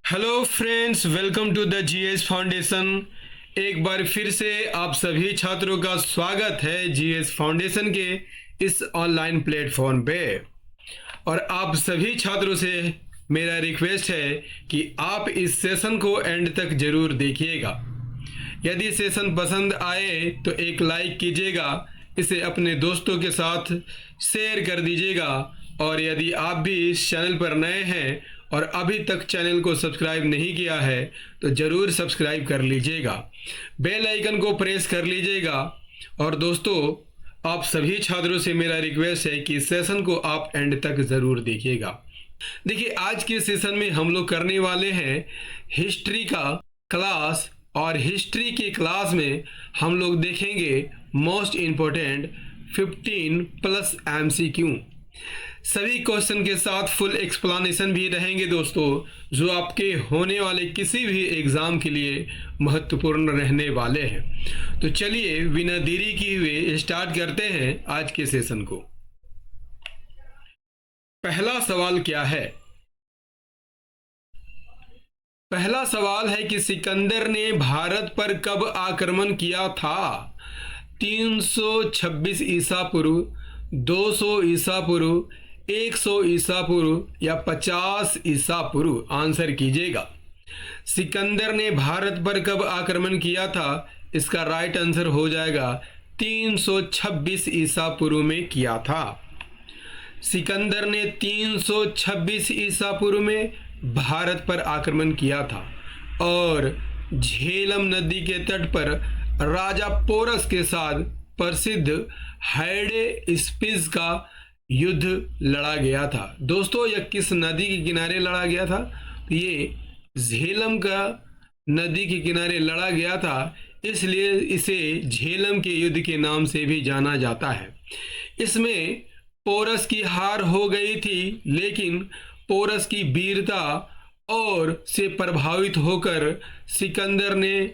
Hello friends, welcome to the GS foundation. एक बार फिर से आप सभी छात्रों का स्वागत है जीएस फाउंडेशन के इस ऑनलाइन प्लेटफॉर्म पे। और आप सभी छात्रों से मेरा रिक्वेस्ट है कि आप इस सेशन को एंड तक जरूर देखिएगा। यदि सेशन पसंद आए तो एक लाइक कीजिएगा, इसे अपने दोस्तों के साथ शेयर कर दीजिएगा। और यदि आप भी इस चैनल पर नए हैं और अभी तक चैनल को सब्सक्राइब नहीं किया है तो ज़रूर सब्सक्राइब कर लीजिएगा, बेल आइकन को प्रेस कर लीजिएगा। और दोस्तों, आप सभी छात्रों से मेरा रिक्वेस्ट है कि सेशन को आप एंड तक ज़रूर देखिएगा। देखिए, आज के सेशन में हम लोग करने वाले हैं हिस्ट्री का क्लास। और हिस्ट्री की क्लास में हम लोग देखेंगे मोस्ट इम्पोर्टेंट 15+ MCQ। सभी क्वेश्चन के साथ फुल एक्सप्लेनेशन भी रहेंगे दोस्तों, जो आपके होने वाले किसी भी एग्ज़ाम के लिए महत्वपूर्ण रहने वाले हैं। तो चलिए बिना देरी किए हुए स्टार्ट करते हैं आज के सेशन को। पहला सवाल क्या है? पहला सवाल है कि सिकंदर ने भारत पर कब आक्रमण किया था? 326 ईसा पूर्व, 200 ईसा पूर्व, 100 ईसा पूर्व या 50 ईसा पूर्व? आंसर कीजिएगा। सिकंदर ने भारत पर कब आक्रमण किया था? इसका राइट आंसर हो जाएगा 326 ईसा पूर्व में किया था। सिकंदर ने 326 ईसा पूर्व में भारत पर आक्रमण किया था और झेलम नदी के तट पर राजा पोरस के साथ प्रसिद्ध हाइडेस्पिस का युद्ध लड़ा गया था। दोस्तों, यह किस नदी के किनारे लड़ा गया था? तो ये झेलम का नदी के किनारे लड़ा गया था, इसलिए इसे झेलम के युद्ध के नाम से भी जाना जाता है। इसमें पोरस की हार हो गई थी, लेकिन पोरस की वीरता और से प्रभावित होकर सिकंदर ने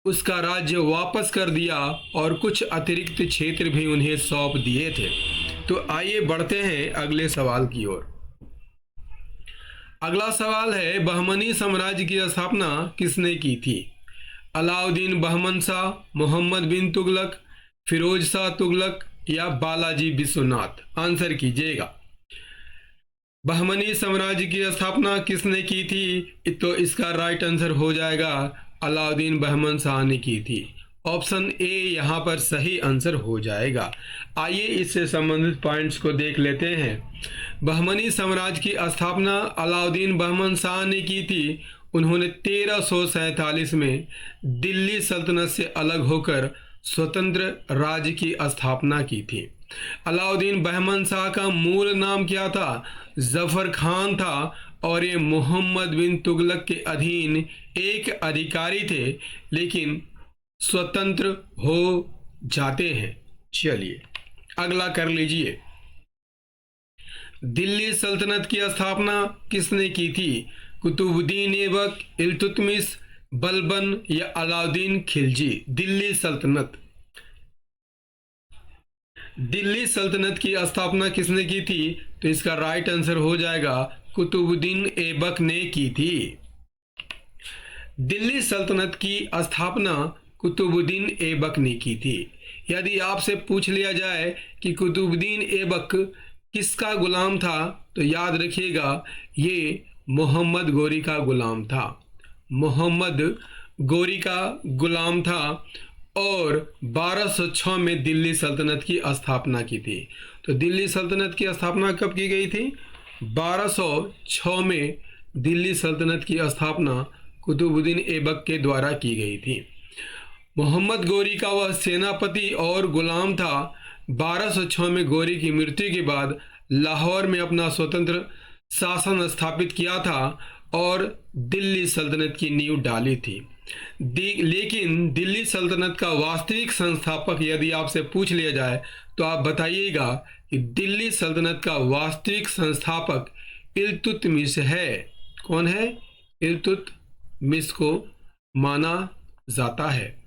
उसका राज्य वापस कर दिया और कुछ अतिरिक्त क्षेत्र भी उन्हें सौंप दिए थे। तो आइए बढ़ते हैं अगले सवाल की ओर। अगला सवाल है, बहमनी साम्राज्य की स्थापना किसने की थी? अलाउद्दीन बहमन शाह, मोहम्मद बिन तुगलक, फिरोज शाह तुगलक या बालाजी विश्वनाथ? आंसर कीजिएगा। बहमनी साम्राज्य की स्थापना किसने की थी? तो इसका राइट आंसर हो जाएगा अलाउद्दीन बहमन शाह ने की थी। ऑप्शन ए यहाँ पर सही आंसर हो जाएगा। आइए इससे संबंधित पॉइंट्स को देख लेते हैं। बहमनी साम्राज्य की स्थापना अलाउद्दीन बहमन शाह ने की थी। उन्होंने 1347 में दिल्ली सल्तनत से अलग होकर स्वतंत्र राज्य की स्थापना की थी। अलाउद्दीन बहमन शाह का मूल नाम क्या था? जफर खान था और ये मोहम्मद बिन तुगलक के अधीन एक अधिकारी थे, लेकिन स्वतंत्र हो जाते हैं। चलिए अगला कर लीजिए। दिल्ली सल्तनत की स्थापना किसने की थी? कुतुबुद्दीन ऐबक, इल्तुतमिश, बलबन या अलाउद्दीन खिलजी? दिल्ली सल्तनत की स्थापना किसने की थी? तो इसका राइट आंसर हो जाएगा कुतुबुद्दीन ऐबक ने की थी। दिल्ली सल्तनत की स्थापना कुतुबुद्दीन ऐबक ने की थी। यदि आपसे पूछ लिया जाए कि कुतुबुद्दीन ऐबक किसका गुलाम था, तो याद रखिएगा ये मोहम्मद गोरी का गुलाम था। मोहम्मद गोरी का गुलाम था और 1206 में दिल्ली सल्तनत की स्थापना की थी। तो दिल्ली सल्तनत की स्थापना कब की गई थी? 1206 में दिल्ली सल्तनत की स्थापना कुतुबुद्दीन ऐबक के द्वारा की गई थी। मोहम्मद गोरी का वह सेनापति और गुलाम था। 1206 में गोरी की मृत्यु के बाद लाहौर में अपना स्वतंत्र शासन स्थापित किया था और दिल्ली सल्तनत की नींव डाली थी। लेकिन दिल्ली सल्तनत का वास्तविक संस्थापक यदि आपसे पूछ लिया जाए तो आप बताइएगा कि दिल्ली सल्तनत का वास्तविक संस्थापक इल्तुतमिश है। कौन है? इल्तुतमिश को माना जाता है।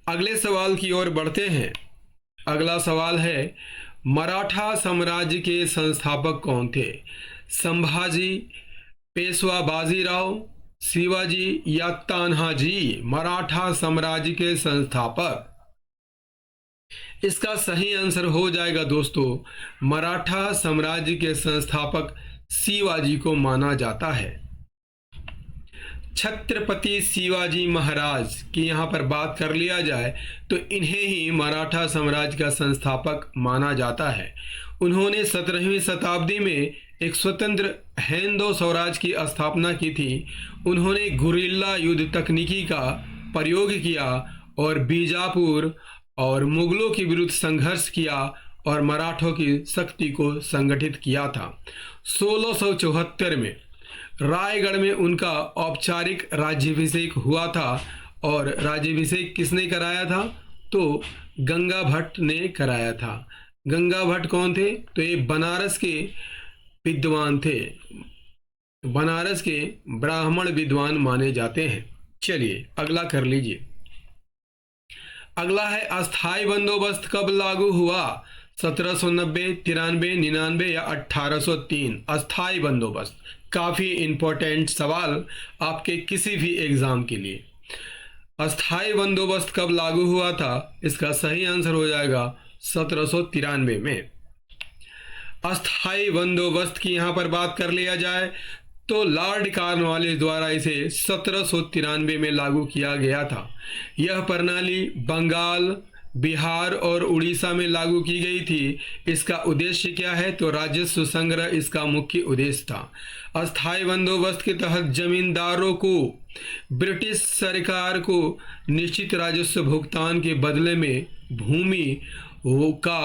अगले सवाल की ओर बढ़ते हैं। अगला सवाल है, मराठा साम्राज्य के संस्थापक कौन थे? संभाजी, पेशवा बाजीराव, शिवाजी या तान्हाजी मराठा साम्राज्य के संस्थापक? इसका सही आंसर हो जाएगा दोस्तों, मराठा साम्राज्य के संस्थापक शिवाजी को माना जाता है। छत्रपति शिवाजी महाराज की यहाँ पर बात कर लिया जाए तो इन्हें ही मराठा साम्राज्य का संस्थापक माना जाता है। उन्होंने 17वीं शताब्दी में एक स्वतंत्र हिंदू स्वराज की स्थापना की थी। उन्होंने गुरिल्ला युद्ध तकनीकी का प्रयोग किया और बीजापुर और मुगलों के विरुद्ध संघर्ष किया और मराठों की शक्ति को संगठित किया था। 1674 में रायगढ़ में उनका औपचारिक राज्याभिषेक हुआ था और राज्याभिषेक किसने कराया था? तो गंगा भट्ट ने कराया था। गंगा भट्ट कौन थे? तो ये बनारस के विद्वान थे, बनारस के ब्राह्मण विद्वान माने जाते हैं। चलिए अगला कर लीजिए। अगला है अस्थाई बंदोबस्त कब लागू हुआ? 1790, 93, 99 या 1803? अस्थाई बंदोबस्त काफी इंपॉर्टेंट सवाल आपके किसी भी एग्जाम के लिए। अस्थाई बंदोबस्त कब लागू हुआ था? इसका सही आंसर हो जाएगा 1793 में। अस्थाई बंदोबस्त की यहां पर बात कर लिया जाए तो लॉर्ड कॉर्नवालिस द्वारा इसे 1793 में लागू किया गया था। यह प्रणाली बंगाल, बिहार और उड़ीसा में लागू की गई थी। इसका उद्देश्य क्या है? तो राजस्व संग्रह इसका मुख्य उद्देश्य था। अस्थाई बंदोबस्त के तहत जमींदारों को ब्रिटिश सरकार को निश्चित राजस्व भुगतान के बदले में भूमि का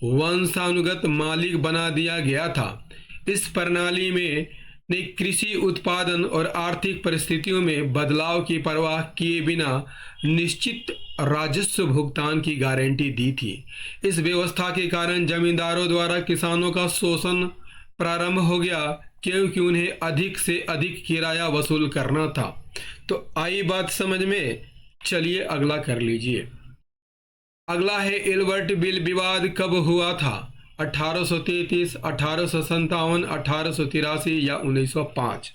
वंशानुगत मालिक बना दिया गया था। इस प्रणाली में ने कृषि उत्पादन और आर्थिक परिस्थितियों में बदलाव की परवाह किए बिना निश्चित राजस्व भुगतान की गारंटी दी थी। इस व्यवस्था के कारण जमींदारों द्वारा किसानों का शोषण प्रारंभ हो गया क्योंकि उन्हें अधिक से अधिक किराया वसूल करना था। तो आई बात समझ में? चलिए अगला कर लीजिए। अगला है एल्बर्ट बिल विवाद कब हुआ था? 1833, 1857, 1883 या 1905?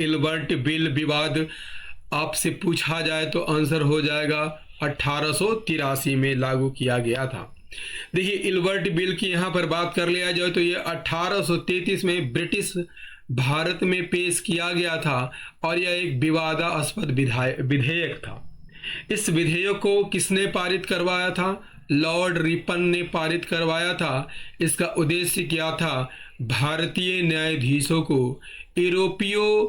एल्बर्ट बिल विवाद आपसे पूछा जाए तो आंसर हो जाएगा 1883 में लागू किया गया था। देखिए एल्बर्ट बिल की यहाँ पर बात कर लिया जाए तो ये 1833 में ब्रिटिश भारत में पेश किया गया था और यह एक विवादास्पद विधेयक था। इस विधेयक को किसने पारित करवाया था? लॉर्ड रिपन ने पारित करवाया था। इसका उद्देश्य क्या था? भारतीय न्यायाधीशों को यूरोपियों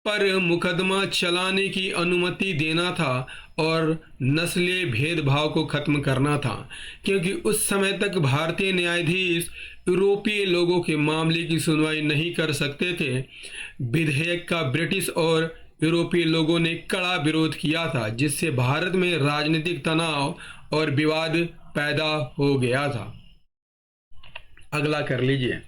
पर मुकदमा चलाने की अनुमति देना था और नस्लीय भेदभाव को खत्म करना था, क्योंकि उस समय तक भारतीय न्यायाधीश यूरोपीय लोगों के मामले की सुनवाई नहीं कर सकते थे। विधेयक का ब्रिटिश और यूरोपीय लोगों ने कड़ा विरोध किया था, जिससे भारत में राजनीतिक तनाव और विवाद पैदा हो गया था। अगला कर लीजिए।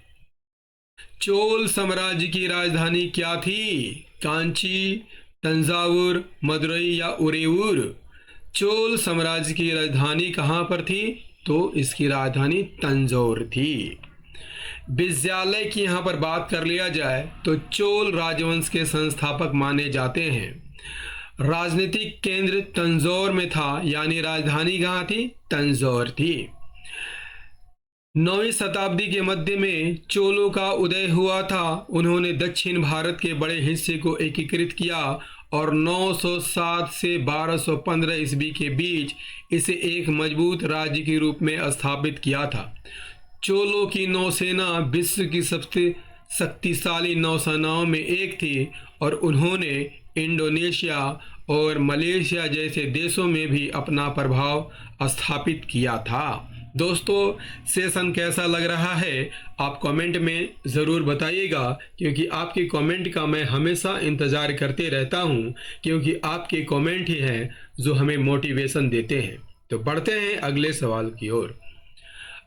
चोल साम्राज्य की राजधानी क्या थी? कांची, तंजावुर, मदुरई या उरेऊर? चोल साम्राज्य की राजधानी कहां पर थी? तो इसकी राजधानी तंजौर थी। विद्यालय की यहाँ पर बात कर लिया जाए तो चोल राजवंश के संस्थापक माने जाते हैं। राजनीतिक केंद्र तंजौर में था, यानी राजधानी कहाँ थी? तंजौर थी। 9वीं शताब्दी के मध्य में चोलों का उदय हुआ था। उन्होंने दक्षिण भारत के बड़े हिस्से को एकीकृत किया और 907 से 1215 ईस्वी के बीच इसे एक मजबूत राज्य के रूप में स्थापित किया था। चोलों की नौसेना विश्व की सबसे शक्तिशाली नौसेनाओं में एक थी और उन्होंने इंडोनेशिया और मलेशिया जैसे देशों में भी अपना प्रभाव स्थापित किया था। दोस्तों सेशन कैसा लग रहा है आप कमेंट में ज़रूर बताइएगा, क्योंकि आपके कमेंट का मैं हमेशा इंतज़ार करते रहता हूं, क्योंकि आपके कमेंट ही हैं जो हमें मोटिवेशन देते हैं। तो बढ़ते हैं अगले सवाल की ओर।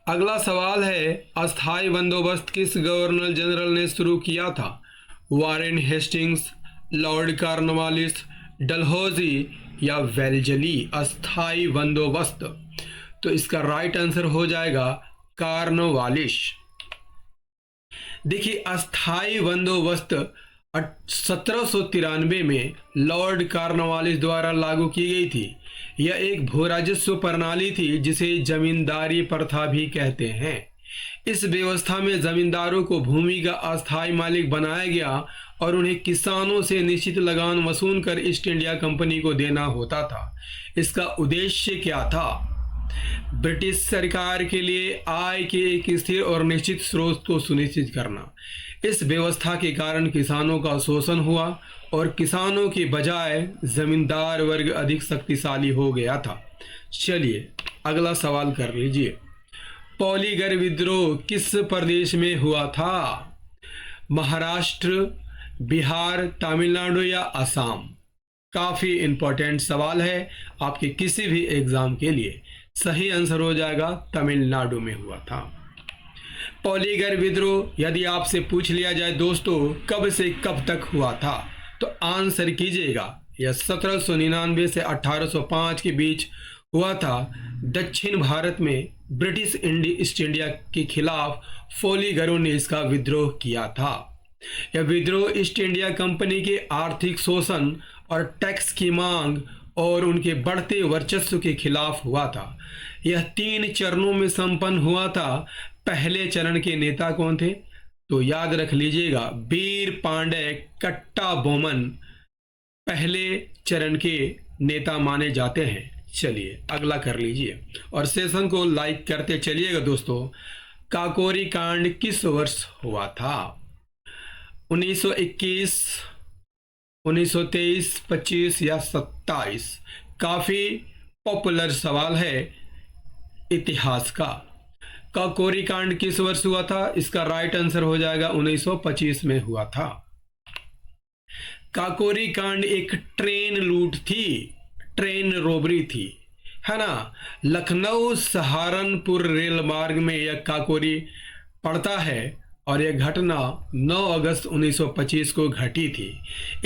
अगला सवाल है, अस्थाई बंदोबस्त किस गवर्नर जनरल ने शुरू किया था? Warren Hastings, Lord Cornwallis, Dalhousie या वेल्जली? अस्थाई बंदोबस्त, तो इसका राइट आंसर हो जाएगा कॉर्नवालिस। देखिए अस्थाई बंदोबस्त 1793 में लॉर्ड कॉर्नवालिस द्वारा लागू की गई थी। यह एक भू राजस्व प्रणाली थी जिसे जमींदारी प्रथा भी कहते हैं। इस व्यवस्था में जमींदारों को भूमि का अस्थायी मालिक बनाया गया और उन्हें किसानों से निश्चित लगान वसूल कर ईस्ट इंडिया कंपनी को देना होता था। इसका उद्देश्य क्या था? ब्रिटिश सरकार के लिए आय के एक स्थिर और निश्चित स्रोत को सुनिश्चित करना। इस व्यवस्था के कारण किसानों का शोषण हुआ और किसानों के बजाय जमींदार वर्ग अधिक शक्तिशाली हो गया था। चलिए अगला सवाल कर लीजिए। पॉलीगर विद्रोह किस प्रदेश में हुआ था? महाराष्ट्र, बिहार, तमिलनाडु या असम? काफी इंपॉर्टेंट सवाल है आपके किसी भी एग्जाम के लिए। सही आंसर हो जाएगा तमिलनाडु में हुआ था। पॉलीगर विद्रोह यदि आपसे पूछ लिया जाए दोस्तों कब से कब तक हुआ था तो आंसर कीजिएगा। यह 1799 से 1805 के बीच हुआ था। दक्षिण भारत में ब्रिटिश ईस्ट इंडिया के खिलाफ पॉलीगरों ने इसका विद्रोह किया था। यह विद्रोह ईस्ट इंडिया कंपनी के आर्थिक शोषण और टैक्स की मांग और उनके बढ़ते वर्चस्व के खिलाफ हुआ था। यह 3 चरणों में संपन्न हुआ था। पहले चरण के नेता कौन थे? तो याद रख लीजिएगा, वीर पांडे कट्टा बोमन पहले चरण के नेता माने जाते हैं। चलिए अगला कर लीजिए और सेशन को लाइक करते चलिएगा दोस्तों। काकोरी कांड किस वर्ष हुआ था? 1921, 1923, 25 या 27? काफी पॉपुलर सवाल है इतिहास का। काकोरी कांड किस वर्ष हुआ था? इसका राइट आंसर हो जाएगा 1925 में हुआ था। काकोरी कांड एक ट्रेन लूट थी, ट्रेन रोबरी थी, है ना। लखनऊ सहारनपुर रेल मार्ग में यह काकोरी पड़ता है और यह घटना 9 अगस्त 1925 को घटी थी।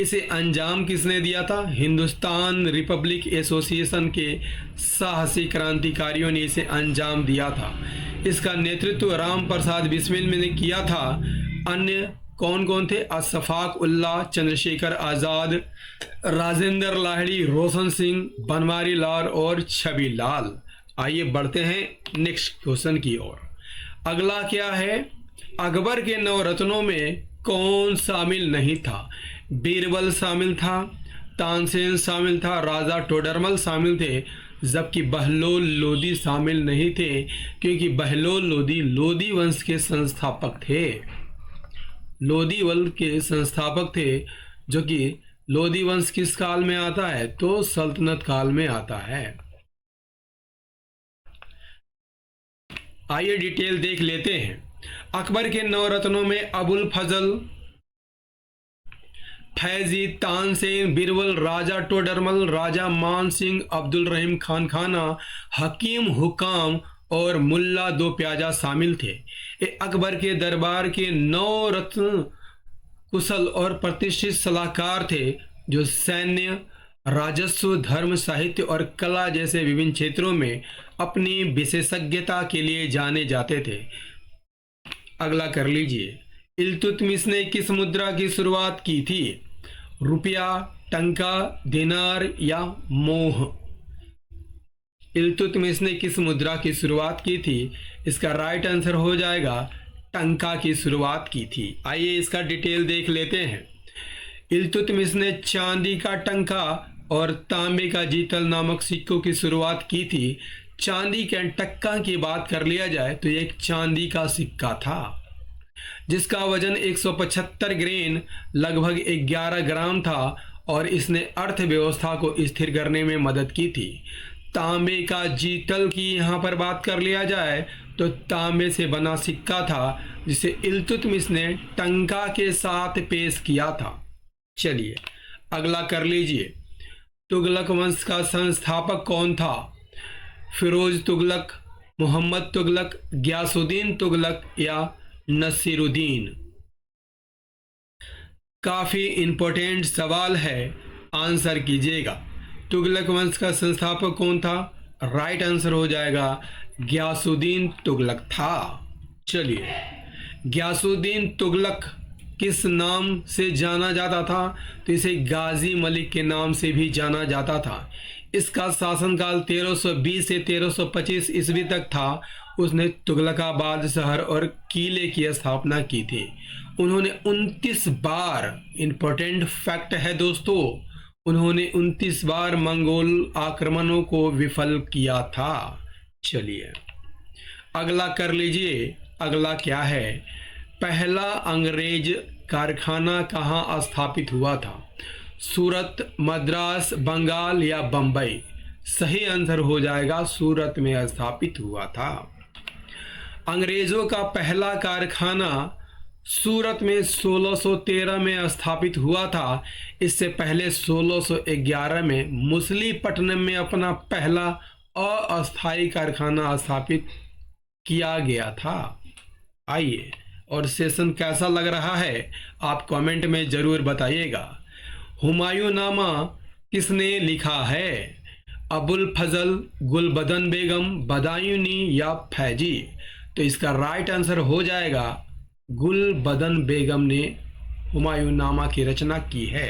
इसे अंजाम किसने दिया था? हिंदुस्तान रिपब्लिक एसोसिएशन के साहसी क्रांतिकारियों ने इसे अंजाम दिया था। इसका नेतृत्व राम प्रसाद बिस्मिल ने किया था। अन्य कौन कौन थे? अशफाक उल्लाह, चंद्रशेखर आजाद, राजेंद्र लाहिड़ी, रोशन सिंह, बनवारी लाल और छवि लाल। आइए बढ़ते हैं नेक्स्ट क्वेश्चन की ओर। अगला क्या है? अकबर के नवरत्नों में कौन शामिल नहीं था? बीरबल शामिल था, तानसेन शामिल था, राजा टोडरमल शामिल थे, जबकि बहलोल लोदी शामिल नहीं थे क्योंकि बहलोल लोदी लोदी वंश के संस्थापक थे। लोदी वंश के संस्थापक थे, जो कि लोदी वंश किस काल में आता है? तो सल्तनत काल में आता है। आइए डिटेल देख लेते हैं। अकबर के नवरत्नों में अबुल फजल, फैजी, तानसेन, बीरबल, राजा टोडरमल, राजा मान सिंह, अब्दुल रहीम खान खाना, हकीम हुकाम और मुल्ला दो प्याजा शामिल थे। ये अकबर के दरबार के 9 रत्न कुशल और प्रतिष्ठित सलाहकार थे जो सैन्य, राजस्व, धर्म, साहित्य और कला जैसे विभिन्न क्षेत्रों में अपनी विशेषज्ञता के लिए जाने जाते थे। अगला कर लीजिए। इल्तुतमिश ने किस मुद्रा की शुरुआत की थी? रुपया, टंका, दिनार या मोह? इल्तुतमिश ने किस मुद्रा की शुरुआत की थी? इसका राइट आंसर हो जाएगा टंका की शुरुआत की थी। आइए इसका डिटेल देख लेते हैं। इल्तुतमिश ने चांदी का टंका और तांबे का जीतल नामक सिक्कों की शुरुआत की थी। चांदी के टक्का की बात कर लिया जाए तो एक चांदी का सिक्का था जिसका वजन 175 ग्रेन लगभग 11 ग्राम था और इसने अर्थव्यवस्था को स्थिर करने में मदद की थी। तांबे का जीतल की यहाँ पर बात कर लिया जाए तो तांबे से बना सिक्का था जिसे इल्तुतमिश ने टंका के साथ पेश किया था। चलिए अगला कर लीजिए। तुगलक वंश का संस्थापक कौन था? फिरोज तुगलक, मोहम्मद तुगलक, गयासुद्दीन तुगलक या नसीरुद्दीन? काफी इंपॉर्टेंट सवाल है, आंसर कीजिएगा। तुगलक वंश का संस्थापक कौन था? राइट आंसर हो जाएगा गयासुद्दीन तुगलक था। चलिए गयासुद्दीन तुगलक किस नाम से जाना जाता था? तो इसे गाजी मलिक के नाम से भी जाना जाता था। इसका शासनकाल 1320 से 1325 ईस्वी तक था। उसने तुगलकाबाद शहर और किले की स्थापना की थी। उन्होंने 29 बार, इंपॉर्टेंट फैक्ट है दोस्तों, उन्होंने 29 बार मंगोल आक्रमणों को विफल किया था। चलिए अगला कर लीजिए। अगला क्या है? पहला अंग्रेज कारखाना कहाँ स्थापित हुआ था? सूरत, मद्रास, बंगाल या बंबई? सही आंसर हो जाएगा सूरत में स्थापित हुआ था। अंग्रेजों का पहला कारखाना सूरत में 1613 में स्थापित हुआ था। इससे पहले 1611 में मुसलीपट्टनम में अपना पहला अस्थायी कारखाना स्थापित किया गया था। आइए, और सेशन कैसा लग रहा है आप कमेंट में जरूर बताइएगा। हुमायूंनामा किसने लिखा है? अबुल फजल, गुलबदन बेगम, बदायूनी या फैजी? तो इसका राइट आंसर हो जाएगा गुलबदन बेगम ने हुमायूंनामा की रचना की है।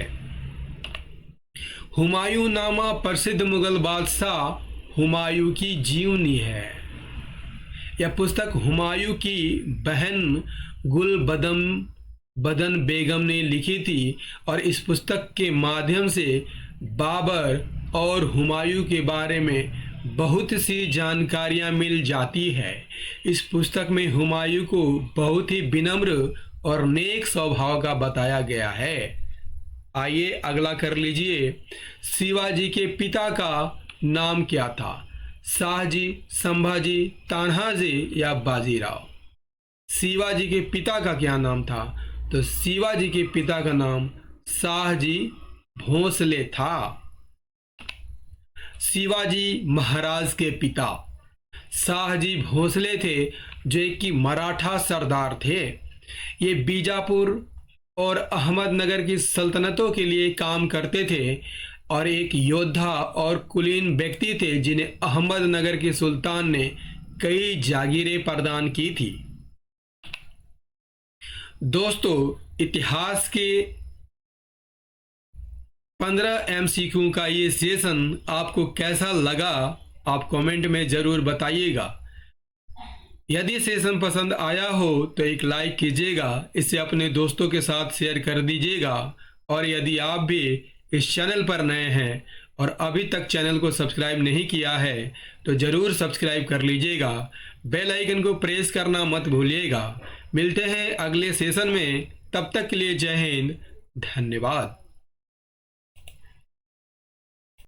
हुमायूंनामा प्रसिद्ध मुगल बादशाह हुमायूं की जीवनी है। यह पुस्तक हुमायूं की बहन गुलबदन बेगम ने लिखी थी और इस पुस्तक के माध्यम से बाबर और हुमायूं के बारे में बहुत सी जानकारियां मिल जाती है। इस पुस्तक में हुमायूं को बहुत ही विनम्र और नेक स्वभाव का बताया गया है। आइए अगला कर लीजिए। शिवाजी के पिता का नाम क्या था? शाहजी, संभाजी, तान्हाजी या बाजीराव? शिवाजी के पिता का क्या नाम था? तो शिवाजी के पिता का नाम शाहजी भोंसले था। शिवाजी महाराज के पिता शाहजी भोंसले थे, जो एक की मराठा सरदार थे। ये बीजापुर और अहमदनगर की सल्तनतों के लिए काम करते थे और एक योद्धा और कुलीन व्यक्ति थे जिन्हें अहमदनगर के सुल्तान ने कई जागीरें प्रदान की थी। दोस्तों, इतिहास के 15 MCQ का ये सेशन आपको कैसा लगा आप कमेंट में जरूर बताइएगा। यदि सेशन पसंद आया हो तो एक लाइक कीजिएगा, इसे अपने दोस्तों के साथ शेयर कर दीजिएगा। और यदि आप भी इस चैनल पर नए हैं और अभी तक चैनल को सब्सक्राइब नहीं किया है तो ज़रूर सब्सक्राइब कर लीजिएगा। बेल आइकन को प्रेस करना मत भूलिएगा। मिलते हैं अगले सेशन में, तब तक के लिए जय हिंद, धन्यवाद।